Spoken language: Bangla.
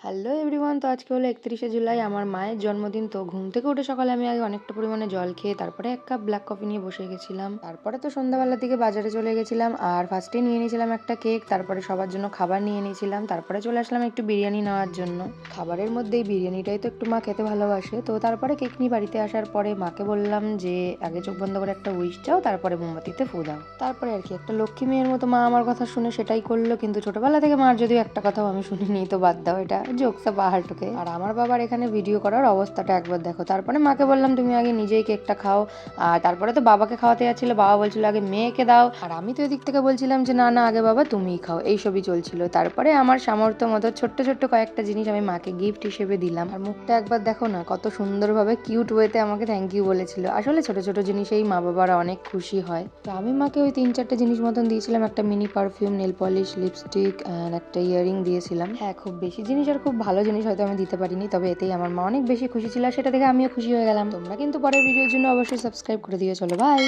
হ্যালো এভরিওয়ান, তো আজকে হলো 31শে জুলাই, আমার মায়ের জন্মদিন। তো ঘুম থেকে উঠে সকালে আমি আগে অনেকটা পরিমাণে জল খেয়ে তারপরে এক কাপ ব্ল্যাক কফি নিয়ে বসে গেছিলাম। তারপরে তো সন্ধ্যাবেলার দিকে বাজারে চলে গেছিলাম আর ফার্স্টে নিয়ে নিয়েছিলাম একটা কেক, তারপরে সবার জন্য খাবার নিয়ে নিয়েছিলাম, তারপরে চলে আসলাম একটু বিরিয়ানি নেওয়ার জন্য। খাবারের মধ্যে এই বিরিয়ানিটাই তো একটু মা খেতে ভালোবাসে। তো তারপরে কেক নিয়ে বাড়িতে আসার পরে মাকে বললাম যে আগে চোখ বন্ধ করে একটা উইশ চাও, তারপরে মোমবাতিতে ফু দাও। তারপরে আর কি একটা লক্ষ্মী মেয়ের মতো মা আমার কথা শুনে সেটাই করলো। কিন্তু ছোটবেলা থেকে মার যদিও একটা কথাও আমি শুনিনি, তো বাদ দাও, এটা জোকসা পাহাড় ঢুকে। আর আমার বাবার এখানে ভিডিও করার অবস্থাটা একবার দেখো। তারপরে মাকে বললাম তুমি আগে নিজেই কেকটা খাও, আর তারপরে তো বাবাকে খাওয়াতে যাচ্ছিল, বাবা বলছিল আগে মেয়েকে দাও, আর আমি তো এদিক থেকে বলছিলাম যে না না আগে বাবা তুমিই খাও। এইসবই চলছিল। তারপরে আমার সামর্থ্য মতো ছোট্ট ছোট্ট কয়েকটা জিনিস আমি মাকে গিফট হিসেবে দিলাম। আর মুখটা একবার দেখো না, কত সুন্দরভাবে কিউট ওয়েতে আমাকে থ্যাংক ইউ বলেছিল। আসলে ছোট ছোট জিনিসেই মা বাবারা অনেক খুশি হয়। তো আমি মাকে ওই 3-4টে জিনিস মতন দিয়েছিলাম, একটা mini perfume, nail polish, lipstick and একটা ইয়ারিং দিয়েছিলাম। হ্যাঁ, খুব বেশি জিনিস আর খুব ভালো জিনিস হয়তো আমি দিতে পারিনি, তবে এতেই আমার মা অনেক বেশি খুশি ছিল আর সেটা দেখে আমিও খুশি হয়ে গেলাম। তোমরা কিন্তু পরের ভিডিওর জন্য অবশ্যই সাবস্ক্রাইব করে দিও। চলো বাই।